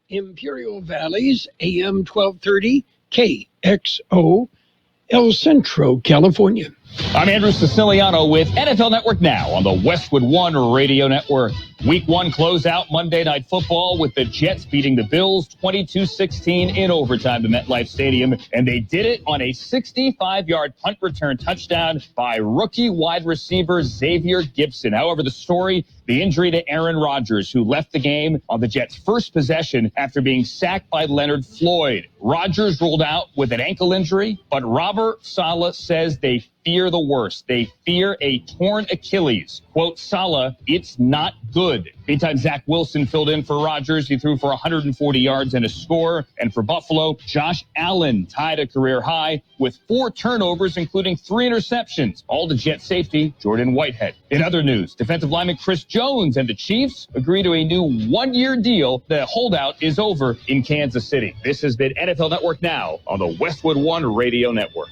Imperial Valley's AM 1230 KXO, El Centro, California. I'm Andrew Siciliano with NFL Network Now on the Westwood One Radio Network. Week 1 closeout Monday Night Football with the Jets beating the Bills 22-16 in overtime to MetLife Stadium. And they did it on a 65-yard punt return touchdown by rookie wide receiver Xavier Gibson. However, the injury to Aaron Rodgers, who left the game on the Jets' first possession after being sacked by Leonard Floyd. Rodgers ruled out with an ankle injury, but Robert Saleh says they fear the worst. They fear a torn Achilles. Quote, Saleh, it's not good. Meantime, Zach Wilson filled in for Rodgers. He threw for 140 yards and a score. And for Buffalo, Josh Allen tied a career high with 4 turnovers, including 3 interceptions, all to Jet safety Jordan Whitehead. In other news, defensive lineman Chris Jones and the Chiefs agree to a new 1-year deal. The holdout is over in Kansas City. This has been NFL Network Now on the Westwood One Radio Network.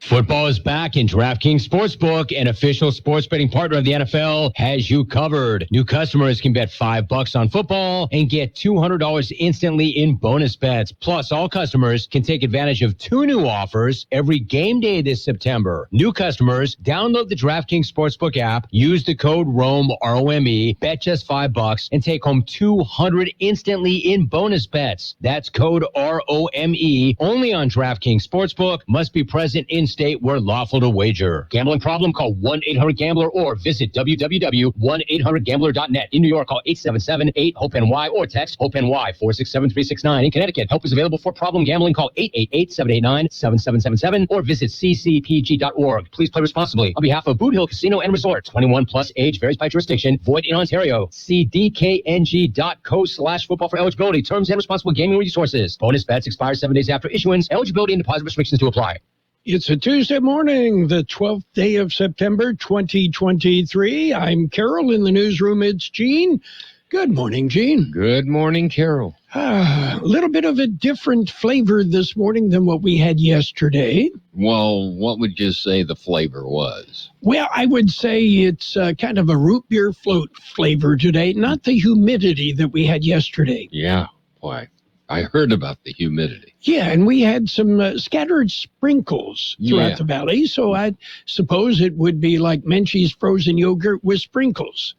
Football is back, and DraftKings Sportsbook, an official sports betting partner of the NFL, has you covered. New customers can bet $5 on football and get $200 instantly in bonus bets. Plus, all customers can take advantage of 2 new offers every game day this September. New customers, download the DraftKings Sportsbook app, use the code ROME, R-O-M-E, bet just $5, and take home $200 instantly in bonus bets. That's code ROME, only on DraftKings Sportsbook. Must be present in state where lawful to wager. Gambling problem? Call 1-800-GAMBLER or visit www.1800gambler.net. In New York, call 877-8-HOPE-NY or text HOPE-NY 467-369. In Connecticut, HOPE is available for problem gambling. Call 888-789-7777 or visit ccpg.org. Please play responsibly. On behalf of Boot Hill Casino and Resort, 21 plus, age varies by jurisdiction, void in Ontario. See dkng.co/football for eligibility, terms and responsible gaming resources. Bonus bets expire 7 days after issuance. Eligibility and deposit restrictions to apply. It's a Tuesday morning, the 12th day of September, 2023. I'm Carroll. In the newsroom, it's Gene. Good morning, Gene. Good morning, Carroll. A little bit of a different flavor this morning than what we had yesterday. Well, what would you say the flavor was? Well, I would say it's kind of a root beer float flavor today, not the humidity that we had yesterday. Yeah, why? I heard about the humidity. Yeah, and we had some scattered sprinkles throughout the valley, so I suppose it would be like Menchie's frozen yogurt with sprinkles.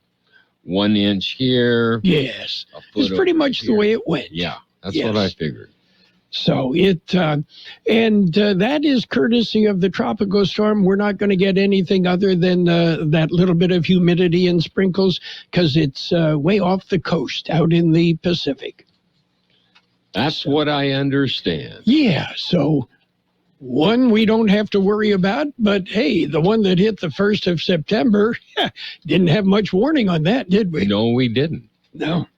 1 inch here. Yes, it's pretty much the way it went. Yeah, that's what I figured. So that is courtesy of the tropical storm. We're not going to get anything other than that little bit of humidity and sprinkles because it's way off the coast out in the Pacific. That's what I understand. Yeah, so one we don't have to worry about, but hey, the one that hit the 1st of September, didn't have much warning on that, did we? No, we didn't. No.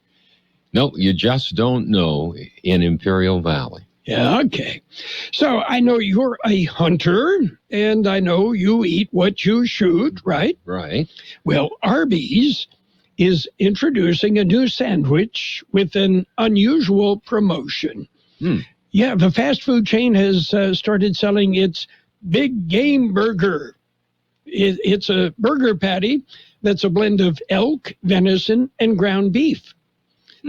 No, you just don't know in Imperial Valley. Yeah, okay. So I know you're a hunter, and I know you eat what you shoot, right? Right. Well, Arby's is introducing a new sandwich with an unusual promotion. Yeah, the fast food chain has started selling its Big Game Burger. It's a burger patty that's a blend of elk, venison, and ground beef.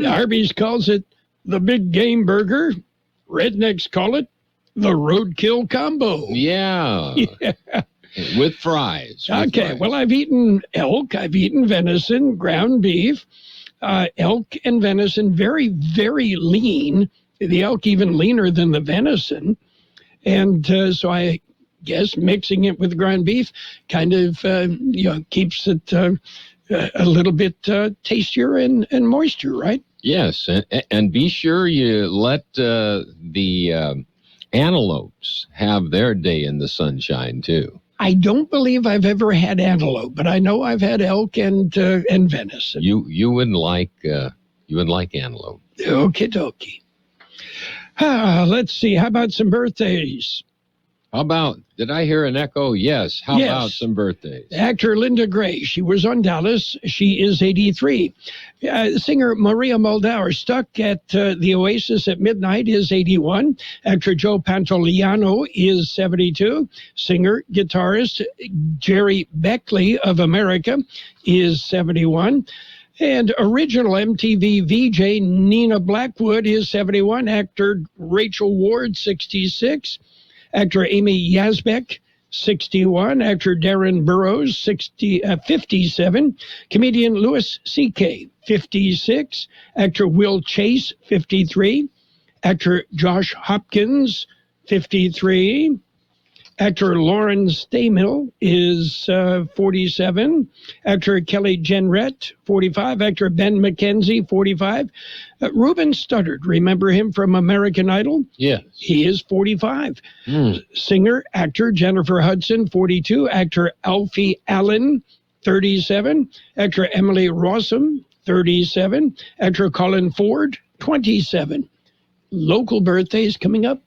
Arby's calls it the Big Game Burger. Rednecks call it the Roadkill Combo. Yeah. With fries. Okay, well, I've eaten elk, I've eaten venison, ground beef, elk and venison, very, very lean. The elk even leaner than the venison. And so I guess mixing it with ground beef kind of keeps it a little bit tastier and moister, right? Yes, and be sure you let the antelopes have their day in the sunshine, too. I don't believe I've ever had antelope, but I know I've had elk and venison. You wouldn't like antelope. Okie dokie. Let's see. How about some birthdays? How about, did I hear an echo? Yes. How about some birthdays? Actor Linda Gray. She was on Dallas. She is 83. Singer Maria Muldaur, stuck at the Oasis at midnight, is 81. Actor Joe Pantoliano is 72. Singer, guitarist Jerry Buckley of America is 71. And original MTV VJ Nina Blackwood is 71. Actor Rachel Ward, 66. Actor Amy Yazbek, 61. Actor Darren Burrows, 57. Comedian Louis C.K., 56. Actor Will Chase, 53. Actor Josh Hopkins, 53. Actor Lauren Stamill is 47. Actor Kelly Jenrette, 45. Actor Ben McKenzie, 45. Ruben Studdard, remember him from American Idol? Yes. He is 45. Singer, actor Jennifer Hudson, 42. Actor Alfie Allen, 37. Actor Emily Rossum, 37. Actor Colin Ford, 27. Local birthdays coming up.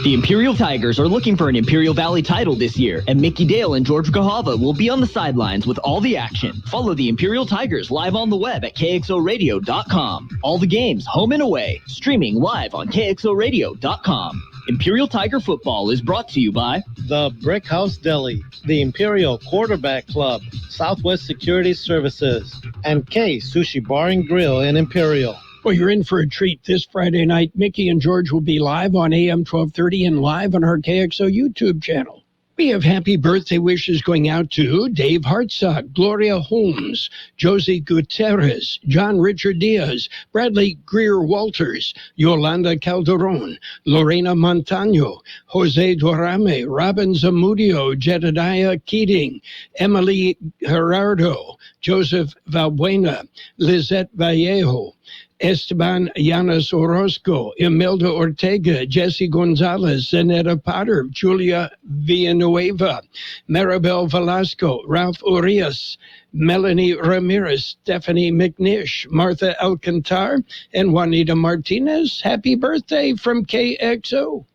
The Imperial Tigers are looking for an Imperial Valley title this year, and Mickey Dale and George Gahava will be on the sidelines with all the action. Follow the Imperial Tigers live on the web at KXORadio.com. All the games, home and away, streaming live on KXORadio.com. Imperial Tiger Football is brought to you by The Brick House Deli, the Imperial Quarterback Club, Southwest Security Services, and K Sushi Bar and Grill in Imperial. Well, you're in for a treat this Friday night. Mickey and George will be live on AM 1230 and live on our KXO YouTube channel. We have happy birthday wishes going out to Dave Hartzog, Gloria Holmes, Josie Gutierrez, John Richard Diaz, Bradley Greer Walters, Yolanda Calderon, Lorena Montano, Jose Dorame, Robin Zamudio, Jedediah Keating, Emily Gerardo, Joseph Valbuena, Lizette Vallejo, Esteban Llanes Orozco, Imelda Ortega, Jesse Gonzalez, Zanetta Potter, Julia Villanueva, Maribel Velasco, Ralph Urias, Melanie Ramirez, Stephanie McNish, Martha Alcantar, and Juanita Martinez. Happy birthday from KXO.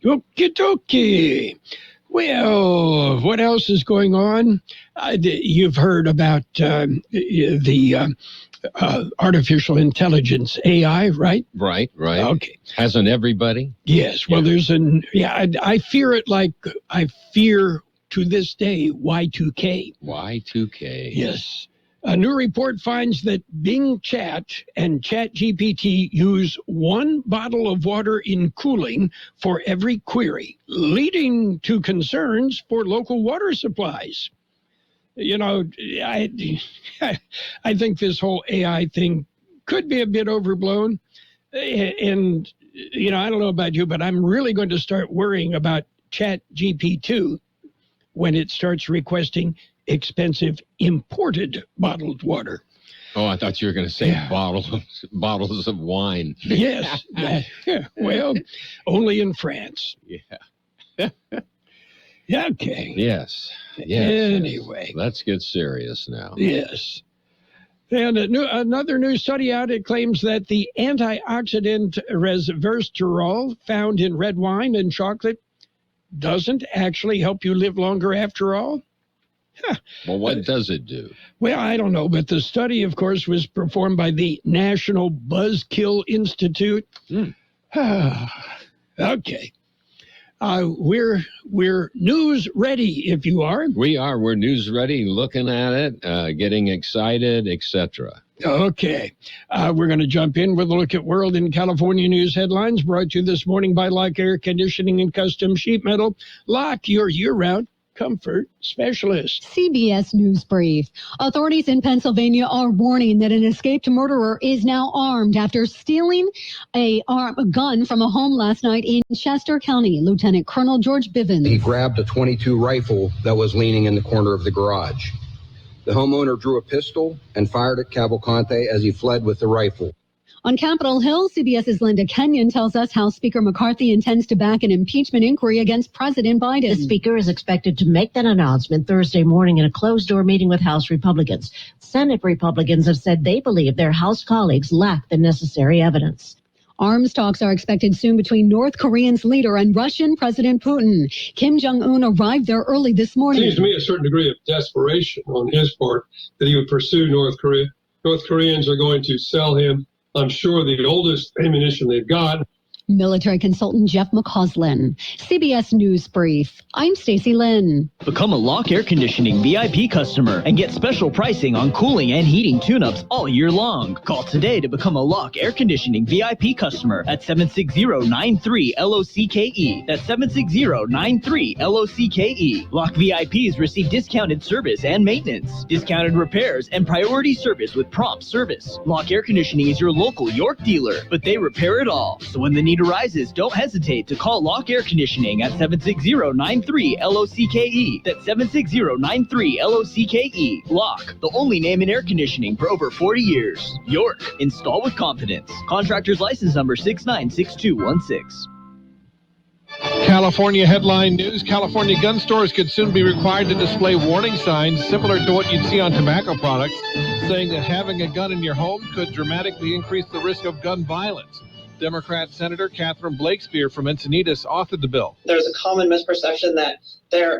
Okie dokie. Well, what else is going on? You've heard about the artificial intelligence, AI, right? Right. Okay. Hasn't everybody? Yes. Well, I fear it like I fear to this day Y2K. Y2K. Yes. A new report finds that Bing Chat and ChatGPT use 1 bottle of water in cooling for every query, leading to concerns for local water supplies. You know, I think this whole AI thing could be a bit overblown. And, you know, I don't know about you, but I'm really going to start worrying about ChatGPT when it starts requesting expensive imported bottled water. Oh, I thought you were going to say bottles of wine. Yes. Well, only in France. Yeah. Okay. Yes. Anyway. Let's get serious now. Yes. And another new study out, it claims that the antioxidant resveratrol found in red wine and chocolate doesn't actually help you live longer after all. Well, what does it do? Well, I don't know, but the study, of course, was performed by the National Buzzkill Institute. Okay. We're news ready, if you are. We are. We're news ready, looking at it, getting excited, etc. Okay. We're going to jump in with a look at World and California news headlines brought to you this morning by Lock Air Conditioning and Custom Sheet Metal. Lock, your year-round comfort specialist. CBS News Brief. Authorities in Pennsylvania are warning that an escaped murderer is now armed after stealing a gun from a home last night in Chester County. Lieutenant Colonel George Bivens. He grabbed a .22 rifle that was leaning in the corner of the garage. The homeowner drew a pistol and fired at Cavalcante as he fled with the rifle. On Capitol Hill, CBS's Linda Kenyon tells us House Speaker McCarthy intends to back an impeachment inquiry against President Biden. The Speaker is expected to make that announcement Thursday morning in a closed-door meeting with House Republicans. Senate Republicans have said they believe their House colleagues lack the necessary evidence. Arms talks are expected soon between North Korean's leader and Russian President Putin. Kim Jong-un arrived there early this morning. It seems to me a certain degree of desperation on his part that he would pursue North Korea. North Koreans are going to sell him, I'm sure, the oldest ammunition they've got. military consultant Jeff McCausland. CBS News Brief. I'm Stacey Lynn. Become a Lock Air Conditioning VIP customer and get special pricing on cooling and heating tune-ups all year long. Call today to become a Lock Air Conditioning VIP customer at 760-93-LOCKE. That's 760-93-LOCKE. Lock VIPs receive discounted service and maintenance, discounted repairs, and priority service with prompt service. Lock Air Conditioning is your local York dealer, but they repair it all. So when the need arises, don't hesitate to call Lock Air Conditioning at 760-93-LOCKE. That's 760-93-LOCKE. Lock, the only name in air conditioning for over 40 years. York, install with confidence. Contractor's license number 696216. California headline news. California gun stores could soon be required to display warning signs similar to what you'd see on tobacco products, saying that having a gun in your home could dramatically increase the risk of gun violence. Democrat Senator Catherine Blakespear from Encinitas authored the bill. There's a common misperception that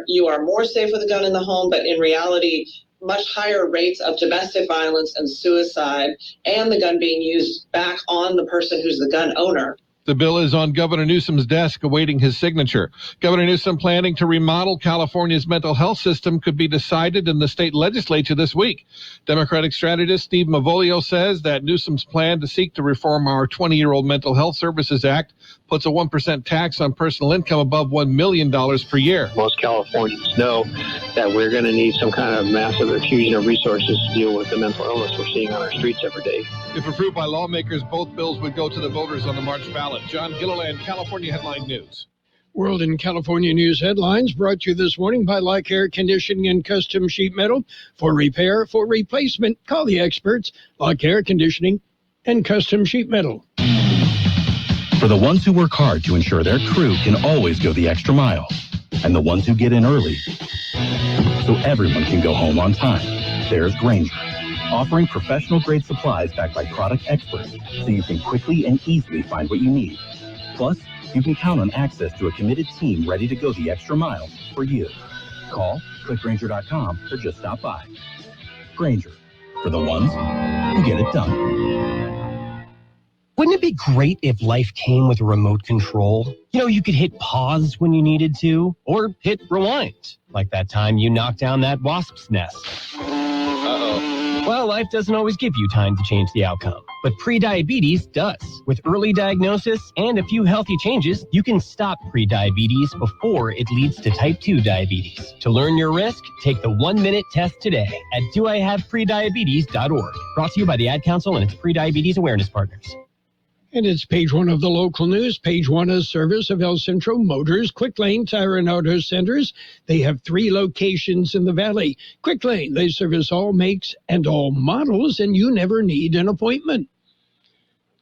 you are more safe with a gun in the home, but in reality, much higher rates of domestic violence and suicide, and the gun being used back on the person who's the gun owner. The bill is on Governor Newsom's desk awaiting his signature. Governor Newsom planning to remodel California's mental health system could be decided in the state legislature this week. Democratic strategist Steve Mavolio says that Newsom's plan to seek to reform our 20-year-old Mental Health Services Act puts a 1% tax on personal income above $1 million per year. Most Californians know that we're going to need some kind of massive infusion of resources to deal with the mental illness we're seeing on our streets every day. If approved by lawmakers, both bills would go to the voters on the March ballot. John Gilliland, California Headline News. World and California News headlines brought to you this morning by Lock Air Conditioning and Custom Sheet Metal. For repair, for replacement, call the experts. Lock Air Conditioning and Custom Sheet Metal. For the ones who work hard to ensure their crew can always go the extra mile, and the ones who get in early so everyone can go home on time, there's Grainger, offering professional-grade supplies backed by product experts so you can quickly and easily find what you need. Plus, you can count on access to a committed team ready to go the extra mile for you. Call, click Grainger.com, or just stop by. Grainger, for the ones who get it done. Wouldn't it be great if life came with a remote control? You know, you could hit pause when you needed to, or hit rewind, like that time you knocked down that wasp's nest. Uh-oh. Well, life doesn't always give you time to change the outcome, but prediabetes does. With early diagnosis and a few healthy changes, you can stop prediabetes before it leads to type 2 diabetes. To learn your risk, take the 1-minute test today at doihaveprediabetes.org. Brought to you by the Ad Council and its prediabetes awareness partners. And it's page one of the local news. Page one is service of El Centro Motors, Quick Lane Tire and Auto Centers. They have 3 locations in the valley. Quick Lane, they service all makes and all models, and you never need an appointment.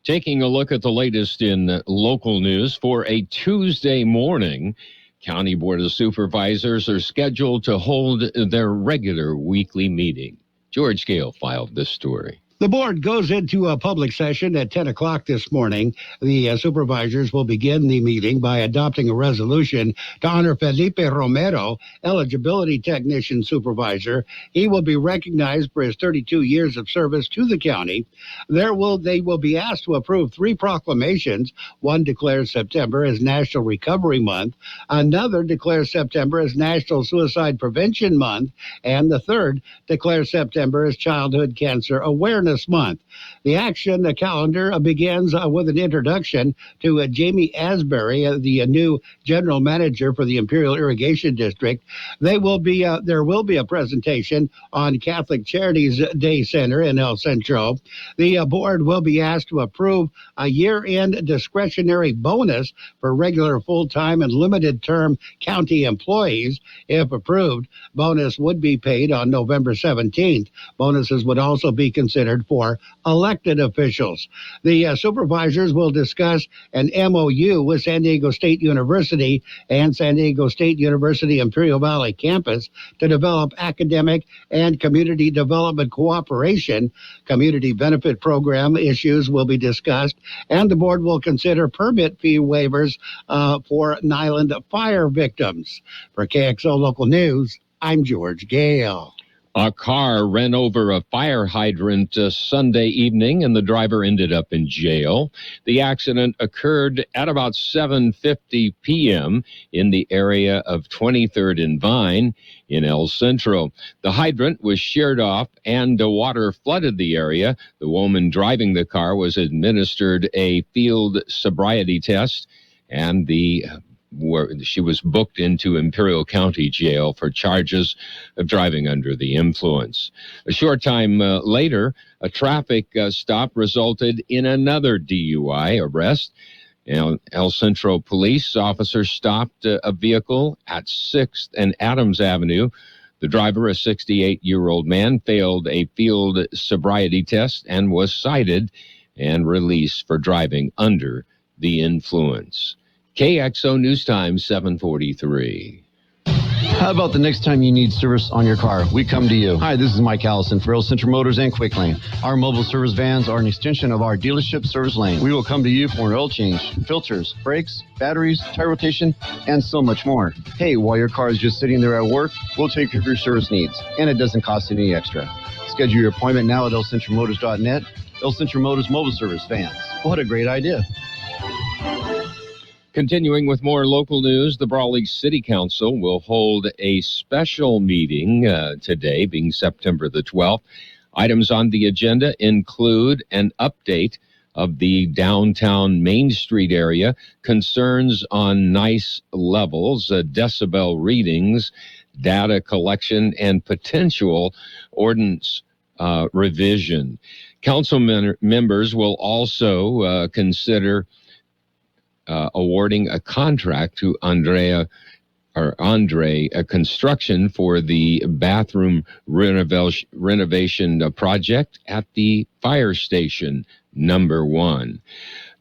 Taking a look at the latest in local news for a Tuesday morning, County Board of Supervisors are scheduled to hold their regular weekly meeting. George Gale filed this story. The board goes into a public session at 10 o'clock this morning. The supervisors will begin the meeting by adopting a resolution to honor Felipe Romero, eligibility technician supervisor. He will be recognized for his 32 years of service to the county. They will be asked to approve 3 proclamations. One declares September as National Recovery Month. Another declares September as National Suicide Prevention Month. And the third declares September as Childhood Cancer Awareness Month. The action calendar begins with an introduction to Jamie Asbury, the new general manager for the Imperial Irrigation District. There will be a presentation on Catholic Charities Day Center in El Centro. The board will be asked to approve a year-end discretionary bonus for regular full-time and limited-term county employees. If approved, bonus would be paid on November 17th. Bonuses would also be considered for elected officials. The supervisors will discuss an MOU with San Diego State University and San Diego State University Imperial Valley campus to develop academic and community development cooperation. Community benefit program issues will be discussed, and the board will consider permit fee waivers for Nyland fire victims. For KXO Local News, I'm George Gale. A car ran over a fire hydrant Sunday evening, and the driver ended up in jail. The accident occurred at about 7:50 p.m. in the area of 23rd and Vine in El Centro. The hydrant was sheared off, and the water flooded the area. The woman driving the car was administered a field sobriety test, and she was booked into Imperial County Jail for charges of driving under the influence. A short time later, a traffic stop resulted in another DUI arrest. El Centro police officers stopped a vehicle at 6th and Adams Avenue. The driver, a 68-year-old man, failed a field sobriety test and was cited and released for driving under the influence. KXO News Time, 7:43. How about the next time you need service on your car? We come to you. Hi, this is Mike Allison for Real Central Motors and Quick Lane. Our mobile service vans are an extension of our dealership service lane. We will come to you for an oil change, filters, brakes, batteries, tire rotation, and so much more. Hey, while your car is just sitting there at work, we'll take care of your service needs, and it doesn't cost any extra. Schedule your appointment now at elcentralmotors.net. El Central Motors Mobile Service Vans. What a great idea. Continuing with more local news, the Brawley City Council will hold a special meeting today, being September the 12th. Items on the agenda include an update of the downtown Main Street area, concerns on noise levels, decibel readings, data collection, and potential ordinance revision. Council members will also consider awarding a contract to Andre construction for the bathroom renovation project at the fire station number 1.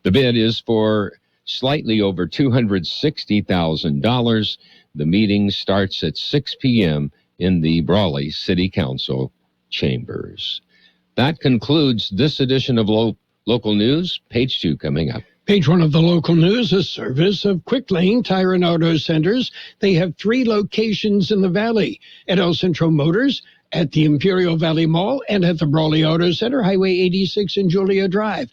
The bid is for slightly over $260,000. The meeting starts at 6 p.m. in the Brawley City Council chambers. That concludes this edition of Local News. Page 2 coming up. Page 1 of the local news, a service of Quick Lane Tire and Auto Centers. They have 3 locations in the valley, at El Centro Motors, at the Imperial Valley Mall, and at the Brawley Auto Center, Highway 86 and Julia Drive.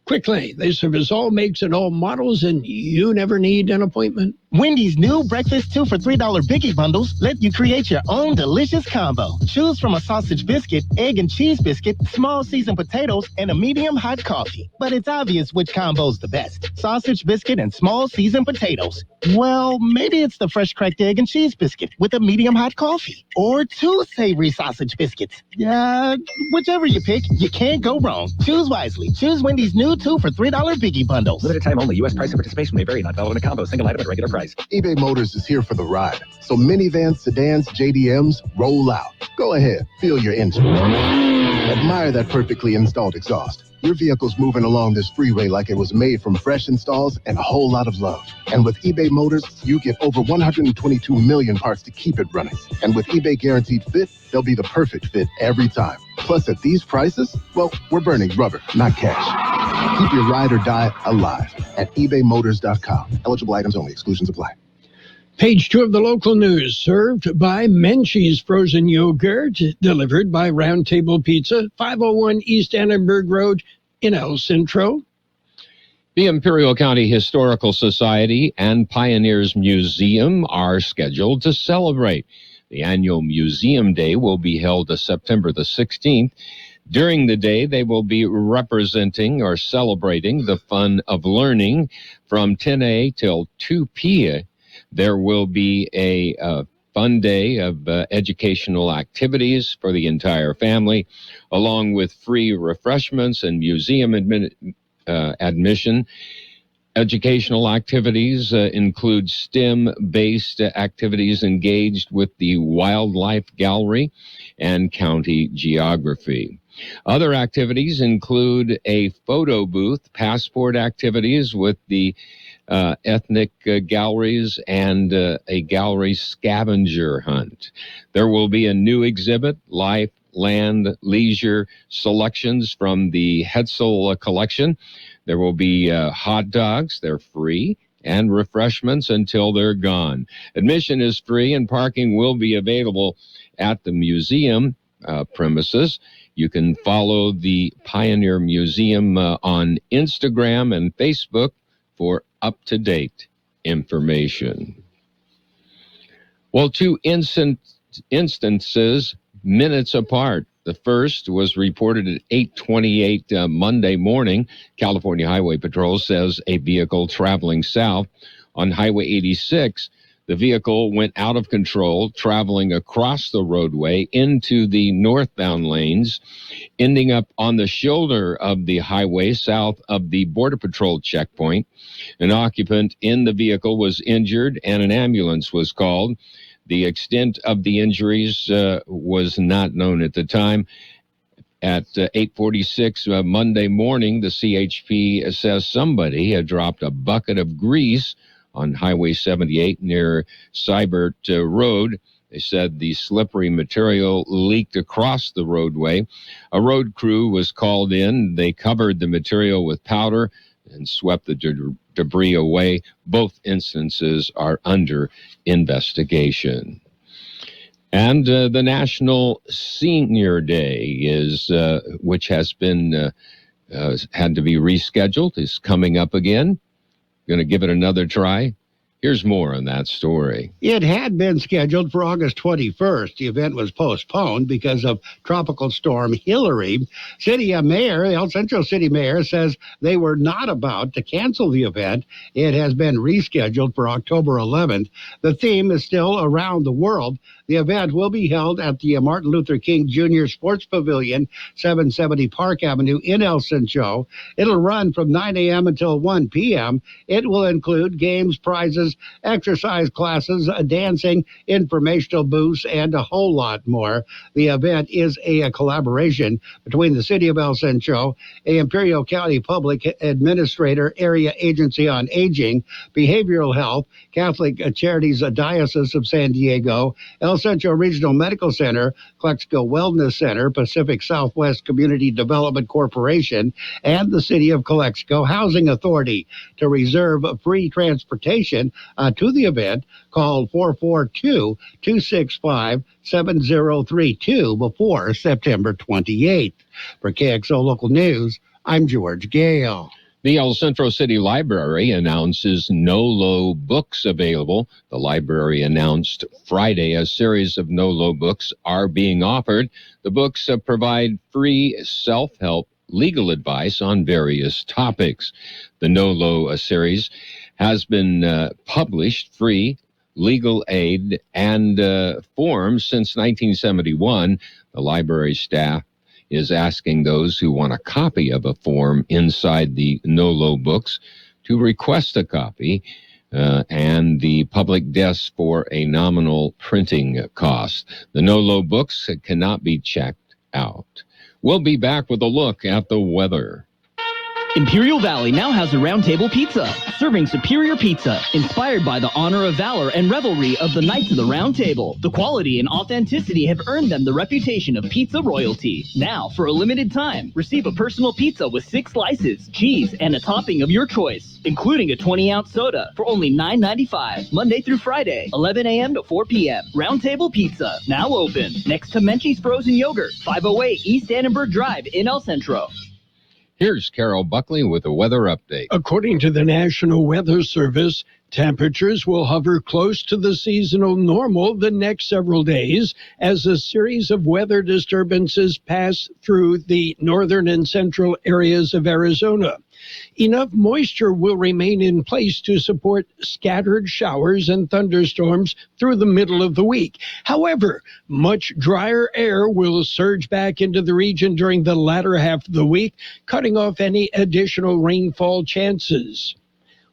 Quick Lane, they service all makes and all models, and you never need an appointment. Wendy's new breakfast 2 for $3 biggie bundles let you create your own delicious combo. Choose from a sausage biscuit, egg and cheese biscuit, small seasoned potatoes, and a medium hot coffee. But it's obvious which combo's the best. Sausage biscuit and small seasoned potatoes. Well, maybe it's the fresh cracked egg and cheese biscuit with a medium hot coffee. Or 2 savory sausage biscuits. Whichever you pick, you can't go wrong. Choose wisely. Choose Wendy's new 2 for $3 biggie bundles. Limited time only. U.S. price and participation may vary. Not valid in a combo. Single item at regular price. eBay Motors is here for the ride. So minivans, sedans, JDMs, roll out. Go ahead, feel your engine. Admire that perfectly installed exhaust. Your vehicle's moving along this freeway like it was made from fresh installs and a whole lot of love. And with eBay Motors, you get over 122 million parts to keep it running. And with eBay Guaranteed Fit, they'll be the perfect fit every time. Plus, at these prices, well, we're burning rubber, not cash. Keep your ride or die alive at ebaymotors.com. Eligible items only. Exclusions apply. Page 2 of the local news, served by Menchie's Frozen Yogurt, delivered by Round Table Pizza, 501 East Annenberg Road in El Centro. The Imperial County Historical Society and Pioneers Museum are scheduled to celebrate. The annual Museum Day will be held September the 16th. During the day, they will be representing or celebrating the fun of learning from 10 a till 2 p.m. There will be a fun day of educational activities for the entire family, along with free refreshments and museum admission. Educational activities include STEM-based activities engaged with the Wildlife Gallery and County Geography. Other activities include a photo booth, passport activities with the ethnic galleries, and a gallery scavenger hunt. There will be a new exhibit, Life, Land, Leisure selections from the Hetzel collection. There will be hot dogs. They're free. and refreshments until they're gone. Admission is free and parking will be available at the museum premises. You can follow the Pioneer Museum on Instagram and Facebook for up-to-date information. Well, two instances minutes apart. The first was reported at 8:28 Monday morning. California Highway Patrol says a vehicle traveling south on Highway 86, the vehicle went out of control, traveling across the roadway into the northbound lanes, ending up on the shoulder of the highway south of the Border Patrol checkpoint. An occupant in the vehicle was injured and an ambulance was called. The extent of the injuries was not known at the time. At 8:46 Monday morning, the CHP says somebody had dropped a bucket of grease on Highway 78 near Seibert Road. They said the slippery material leaked across the roadway. A road crew was called in. They covered the material with powder and swept the debris away. Both instances are under investigation. And the National Senior Day is, which has been had to be rescheduled, is coming up again. Going to give it another try. Here's more on that story. It had been scheduled for August 21st. The event was postponed because of Tropical Storm Hillary. The El Centro City Mayor says they were not about to cancel the event. It has been rescheduled for October 11th. The theme is still around the world. The event will be held at the Martin Luther King Jr. Sports Pavilion, 770 Park Avenue in El Centro. It'll run from 9 a.m. until 1 p.m. It will include games, prizes, exercise classes, dancing, informational booths, and a whole lot more. The event is a collaboration between the City of El Centro, a Imperial County Public Administrator Area Agency on Aging, Behavioral Health, Catholic Charities Diocese of San Diego, El Centro Regional Medical Center, Kxo Wellness Center, Pacific Southwest Community Development Corporation, and the City of Kxo Housing Authority. To reserve free transportation to the event, call 442-265-7032 before September 28th. For KXO Local News, I'm George Gale. The El Centro City Library announces no-low books available. The library announced Friday a series of no-low books are being offered. The books provide free self-help legal advice on various topics. The no-low series has been published free legal aid and forms since 1971. The library staff is asking those who want a copy of a form inside the no-low books to request a copy and the public desk for a nominal printing cost. The no-low books cannot be checked out. We'll be back with a look at the weather. Imperial Valley now has a Round Table Pizza, serving superior pizza, inspired by the honor of valor and revelry of the Knights of the Round Table. The quality and authenticity have earned them the reputation of pizza royalty. Now, for a limited time, receive a personal pizza with 6 slices, cheese, and a topping of your choice, including a 20-ounce soda for only $9.95, Monday through Friday, 11 a.m. to 4 p.m. Round Table Pizza, now open, next to Menchie's Frozen Yogurt, 508 East Annenberg Drive in El Centro. Here's Carroll Buckley with a weather update. According to the National Weather Service, temperatures will hover close to the seasonal normal the next several days as a series of weather disturbances pass through the northern and central areas of Arizona. Enough moisture will remain in place to support scattered showers and thunderstorms through the middle of the week. However, much drier air will surge back into the region during the latter half of the week, cutting off any additional rainfall chances.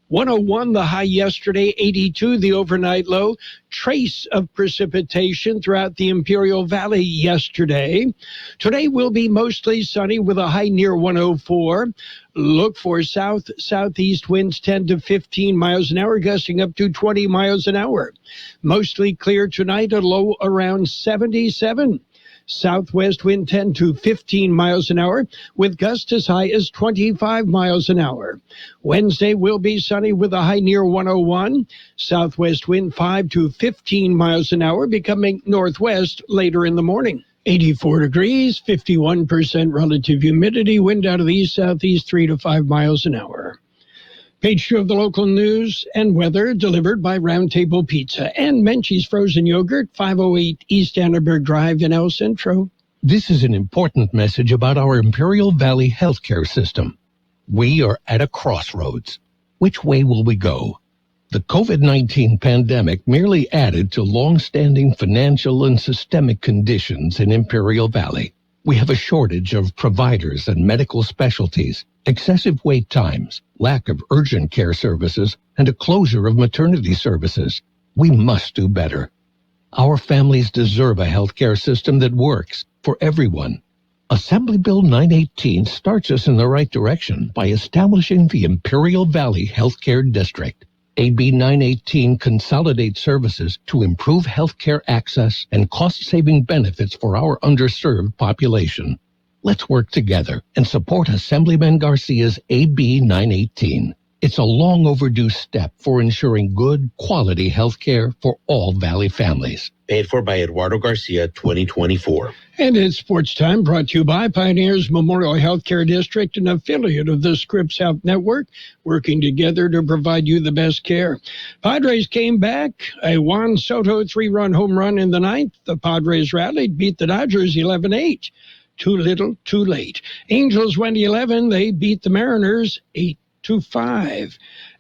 101 the high yesterday, 82 the overnight low. Trace of precipitation throughout the Imperial Valley yesterday. Today will be mostly sunny with a high near 104. Look for south-southeast winds 10 to 15 miles an hour, gusting up to 20 miles an hour. Mostly clear tonight, a low around 77. Southwest wind 10 to 15 miles an hour, with gusts as high as 25 miles an hour. Wednesday will be sunny with a high near 101. Southwest wind 5 to 15 miles an hour, becoming northwest later in the morning. 84 degrees, 51% relative humidity, wind out of the east-southeast 3 to 5 miles an hour. Page 2 of the local news and weather, delivered by Roundtable Pizza and Menchie's Frozen Yogurt, 508 East Annenberg Drive in El Centro. This is an important message about our Imperial Valley healthcare system. We are at a crossroads. Which way will we go? The COVID-19 pandemic merely added to long-standing financial and systemic conditions in Imperial Valley. We have a shortage of providers and medical specialties, excessive wait times, lack of urgent care services, and a closure of maternity services. We must do better. Our families deserve a healthcare system that works for everyone. Assembly Bill 918 starts us in the right direction by establishing the Imperial Valley Healthcare District. AB 918 consolidates services to improve healthcare access and cost-saving benefits for our underserved population. Let's work together and support Assemblyman Garcia's AB 918. It's a long overdue step for ensuring good, quality health care for all Valley families. Paid for by Eduardo Garcia, 2024. And it's Sports Time, brought to you by Pioneers Memorial Healthcare District, an affiliate of the Scripps Health Network, working together to provide you the best care. Padres came back, a Juan Soto 3-run home run in the ninth. The Padres rallied, beat the Dodgers 11-8. Too little, too late. Angels went 11. They beat the Mariners 8-5.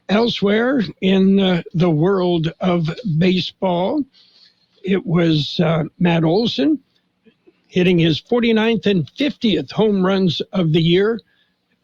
Elsewhere in the world of baseball, it was Matt Olson hitting his 49th and 50th home runs of the year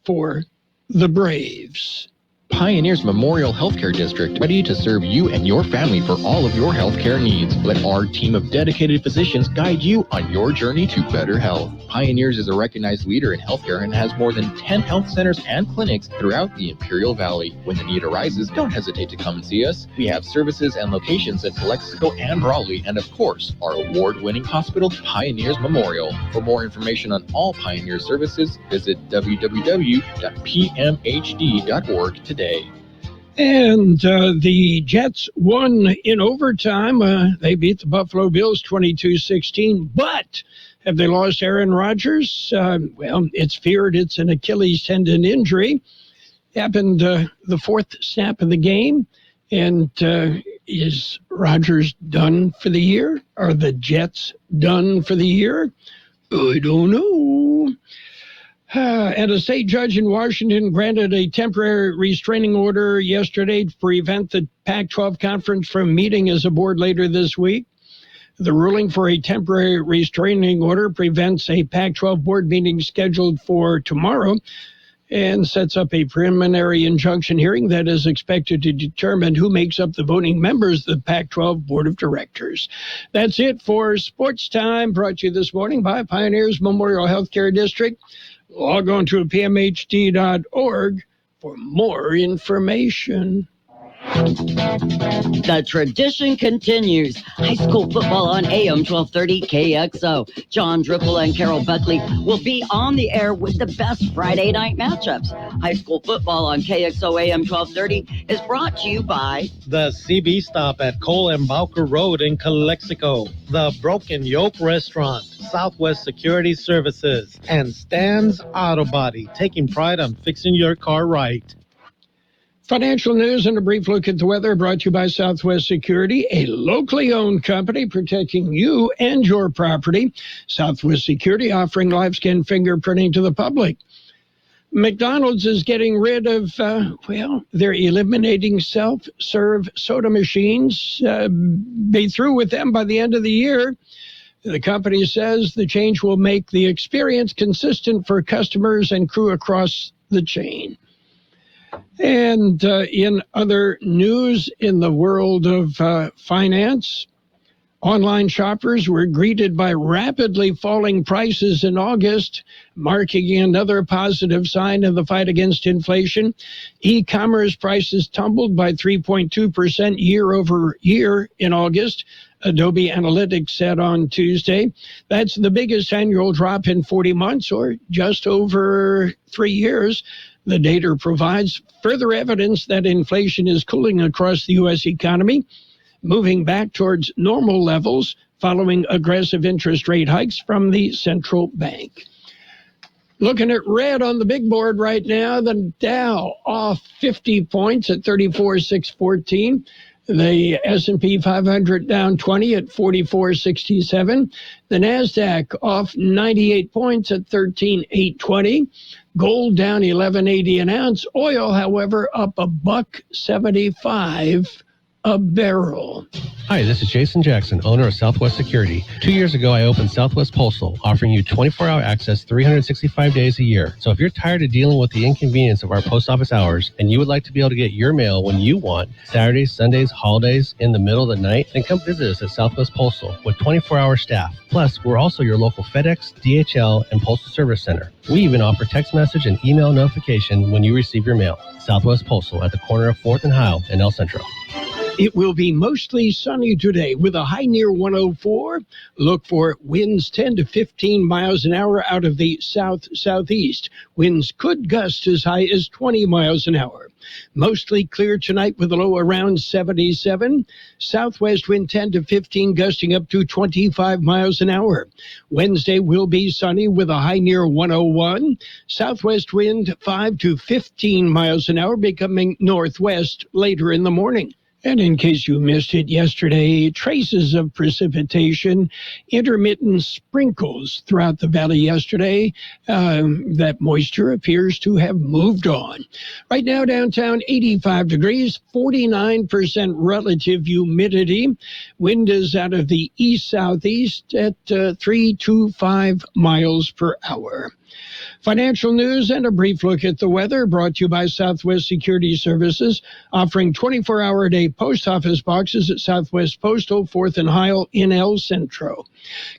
for the Braves. Pioneers Memorial Healthcare District, ready to serve you and your family for all of your healthcare needs. Let our team of dedicated physicians guide you on your journey to better health. Pioneers is a recognized leader in healthcare and has more than 10 health centers and clinics throughout the Imperial Valley. When the need arises, don't hesitate to come and see us. We have services and locations in Calexico and Raleigh, and of course, our award-winning hospital, Pioneers Memorial. For more information on all Pioneer services, visit www.pmhd.org today. And the Jets won in overtime. They beat the Buffalo Bills 22-16. But have they lost Aaron Rodgers? Well, it's feared it's an Achilles tendon injury. Happened the fourth snap of the game. And is Rodgers done for the year? Are the Jets done for the year? I don't know. And a state judge in Washington granted a temporary restraining order yesterday to prevent the Pac-12 conference from meeting as a board later this week. The ruling for a temporary restraining order prevents a Pac-12 board meeting scheduled for tomorrow and sets up a preliminary injunction hearing that is expected to determine who makes up the voting members of the Pac-12 Board of Directors. That's it for Sports Time, brought to you this morning by Pioneers Memorial Healthcare District. Log on to pmhd.org for more information. The tradition continues. High school football on AM 1230 KXO. John Dripple and Carroll Buckley will be on the air with the best Friday night matchups. High school football on KXO AM 1230 is brought to you by the CB Stop at Cole and Bowker Road in Calexico, the Broken Yoke Restaurant, Southwest Security Services, and Stan's Auto Body, taking pride on fixing your car right. Financial news and a brief look at the weather brought to you by Southwest Security, a locally owned company protecting you and your property. Southwest Security offering live scan fingerprinting to the public. McDonald's is getting rid of, they're eliminating self-serve soda machines. Be through with them by the end of the year. The company says the change will make the experience consistent for customers and crew across the chain. And in other news in the world of finance, online shoppers were greeted by rapidly falling prices in August, marking another positive sign in the fight against inflation. E-commerce prices tumbled by 3.2% year over year in August, Adobe Analytics said on Tuesday. That's the biggest annual drop in 40 months, or just over 3 years. The data provides further evidence that inflation is cooling across the U.S. economy, moving back towards normal levels following aggressive interest rate hikes from the central bank. Looking at red on the big board right now, the Dow off 50 points at 34,614. The S&P 500 down 20 at 44,67. The NASDAQ off 98 points at 13,820. Gold down 11.80 an ounce. Oil, however, up $1.75 a barrel. Hi, this is Jason Jackson, owner of Southwest Security. 2 years ago, I opened Southwest Postal, offering you 24-hour access 365 days a year. So if you're tired of dealing with the inconvenience of our post office hours and you would like to be able to get your mail when you want, Saturdays, Sundays, holidays, in the middle of the night, then come visit us at Southwest Postal with 24-hour staff. Plus, we're also your local FedEx, DHL, and Postal Service Center. We even offer text message and email notification when you receive your mail. Southwest Postal at the corner of 4th and Heil in El Centro. It will be mostly sunny today with a high near 104. Look for winds 10 to 15 miles an hour out of the south-southeast. Winds could gust as high as 20 miles an hour. Mostly clear tonight with a low around 77. Southwest wind 10 to 15 gusting up to 25 miles an hour. Wednesday will be sunny with a high near 101. Southwest wind 5 to 15 miles an hour becoming northwest later in the morning. And in case you missed it yesterday, traces of precipitation, intermittent sprinkles throughout the valley yesterday. That moisture appears to have moved on. Right now, downtown, 85 degrees, 49% relative humidity. Wind is out of the east-southeast at 3 to 5 miles per hour. Financial news and a brief look at the weather brought to you by Southwest Security Services, offering 24-hour-a-day post office boxes at Southwest Postal, 4th and Heil in El Centro.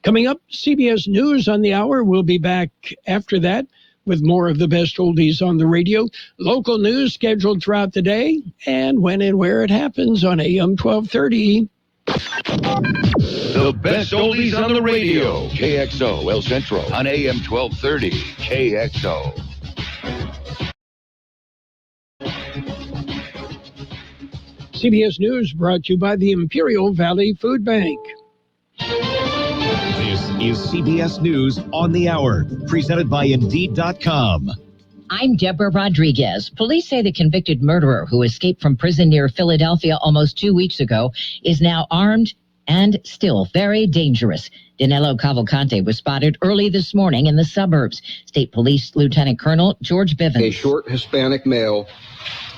Coming up, CBS News on the hour. We'll be back after that with more of the best oldies on the radio. Local news scheduled throughout the day and when and where it happens on AM 1230. The best oldies on the radio. KXO El Centro on AM 1230. KXO. CBS News brought to you by the Imperial Valley Food Bank. This is CBS News on the Hour, presented by Indeed.com. I'm Deborah Rodriguez. Police say the convicted murderer who escaped from prison near Philadelphia almost 2 weeks ago is now armed and still very dangerous. Danilo Cavalcante was spotted early this morning in the suburbs. State Police Lieutenant Colonel George Bivens. A short Hispanic male,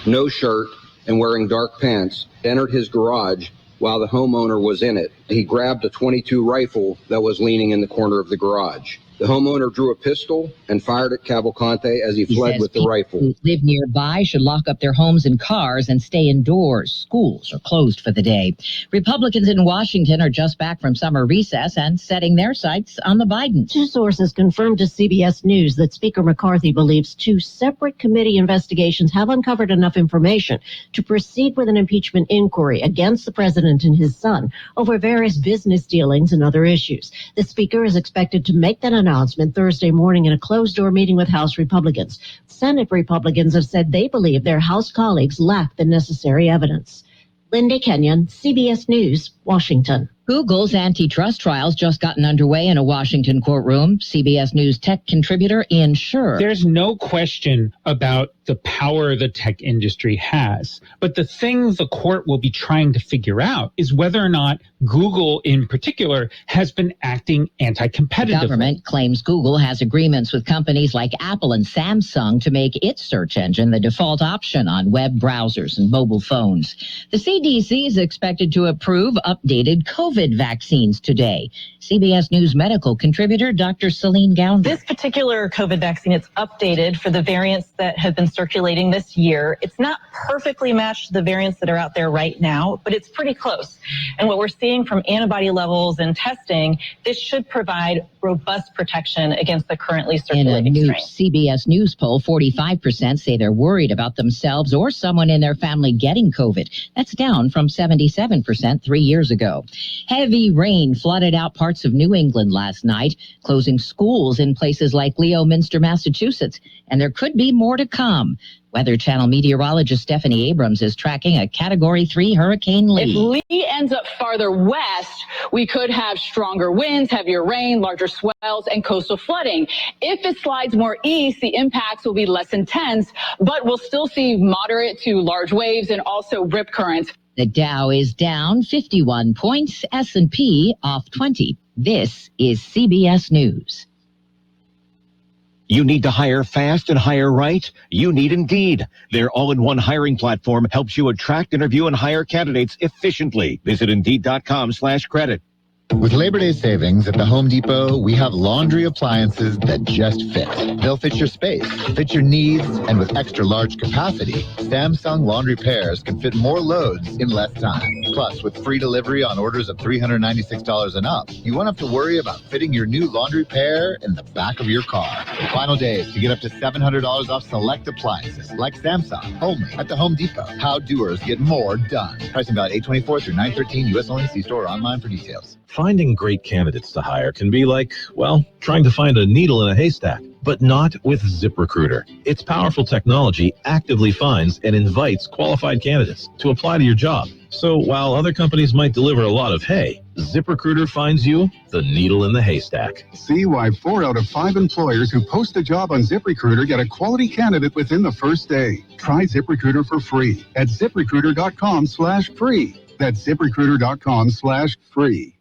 no shirt, and wearing dark pants, entered his garage while the homeowner was in it. He grabbed a .22 rifle that was leaning in the corner of the garage. The homeowner drew a pistol and fired at Cavalcante as he fled with the rifle. Who live nearby should lock up their homes and cars and stay indoors. Schools are closed for the day. Republicans in Washington are just back from summer recess and setting their sights on the Bidens. Two sources confirmed to CBS News that Speaker McCarthy believes two separate committee investigations have uncovered enough information to proceed with an impeachment inquiry against the president and his son over various business dealings and other issues. The Speaker is expected to make that announcement Thursday morning in a closed-door meeting with House Republicans. Senate Republicans have said they believe their House colleagues lack the necessary evidence. Linda Kenyon, CBS News, Washington. Google's antitrust trials just gotten underway in a Washington courtroom. CBS News tech contributor Ian Scher. There's no question about the power the tech industry has. But the thing the court will be trying to figure out is whether or not Google in particular has been acting anti-competitively. The government claims Google has agreements with companies like Apple and Samsung to make its search engine the default option on web browsers and mobile phones. The CDC is expected to approve updated COVID vaccines today. CBS News medical contributor Dr. Celine Gounder. This particular COVID vaccine, it's updated for the variants that have been circulating this year. It's not perfectly matched to the variants that are out there right now, but it's pretty close. And what we're seeing from antibody levels and testing, this should provide robust protection against the currently circulating strain. In a new strain. CBS News poll, 45% say they're worried about themselves or someone in their family getting COVID. That's down from 77% 3 years ago. Heavy rain flooded out parts of New England last night, closing schools in places like Leominster, Massachusetts, and there could be more to come. Weather Channel meteorologist Stephanie Abrams is tracking a Category 3 Hurricane Lee. If Lee ends up farther west, we could have stronger winds, heavier rain, larger swells, and coastal flooding. If it slides more east, the impacts will be less intense, but we'll still see moderate to large waves and also rip currents. The Dow is down 51 points, S&P off 20. This is CBS News. You need to hire fast and hire right? You need Indeed. Their all-in-one hiring platform helps you attract, interview, and hire candidates efficiently. Visit Indeed.com/credit. With Labor Day savings at the Home Depot, we have laundry appliances that just fit. They'll fit your space, fit your needs, and with extra large capacity, Samsung laundry pairs can fit more loads in less time. Plus, with free delivery on orders of $396 and up, you won't have to worry about fitting your new laundry pair in the back of your car. Final days to get up to $700 off select appliances, like Samsung, only at the Home Depot. How doers get more done. Pricing valid 8/24 through 9/13, U.S. only. See store or online for details. Finding great candidates to hire can be like, well, trying to find a needle in a haystack, but not with ZipRecruiter. Its powerful technology actively finds and invites qualified candidates to apply to your job. So while other companies might deliver a lot of hay, ZipRecruiter finds you the needle in the haystack. See why 4 out of 5 employers who post a job on ZipRecruiter get a quality candidate within the first day. Try ZipRecruiter for free at ZipRecruiter.com/free. That's ZipRecruiter.com/free.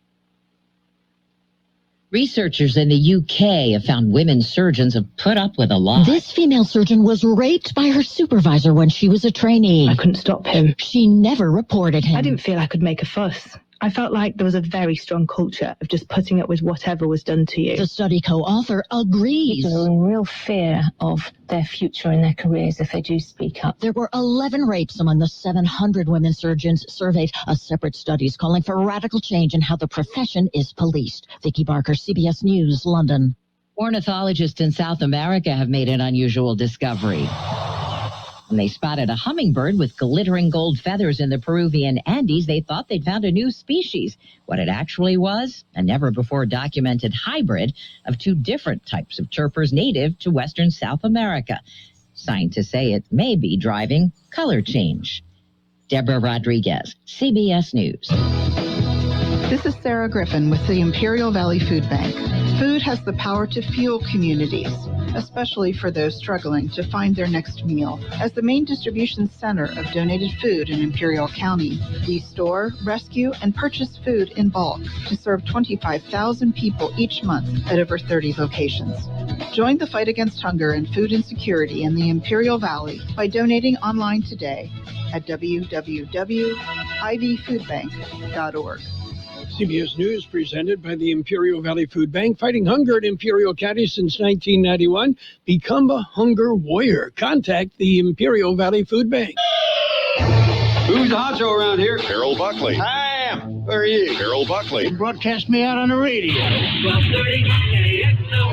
Researchers in the UK have found women surgeons have put up with a lot. This female surgeon was raped by her supervisor when she was a trainee. I couldn't stop him. She never reported him. I didn't feel I could make a fuss. I felt like there was a very strong culture of just putting up with whatever was done to you. The study co-author agrees. People are in real fear of their future and their careers if they do speak up. There were 11 rapes among the 700 women surgeons surveyed. A separate study is calling for radical change in how the profession is policed. Vicki Barker, CBS News, London. Ornithologists in South America have made an unusual discovery. When they spotted a hummingbird with glittering gold feathers in the Peruvian Andes, they thought they'd found a new species. What it actually was, a never-before-documented hybrid of 2 different types of chirpers native to western South America. Scientists say it may be driving color change. Deborah Rodriguez, CBS News. This is Sarah Griffin with the Imperial Valley Food Bank. Food has the power to fuel communities, especially for those struggling to find their next meal. As the main distribution center of donated food in Imperial County, we store, rescue, and purchase food in bulk to serve 25,000 people each month at over 30 locations. Join the fight against hunger and food insecurity in the Imperial Valley by donating online today at www.ivfoodbank.org. CBS News presented by the Imperial Valley Food Bank, fighting hunger in Imperial County since 1991. Become a hunger warrior. Contact the Imperial Valley Food Bank. Who's the honcho around here? Carroll Buckley. I am. Where are you? Carroll Buckley. You broadcast me out on the radio. 1230 KXO.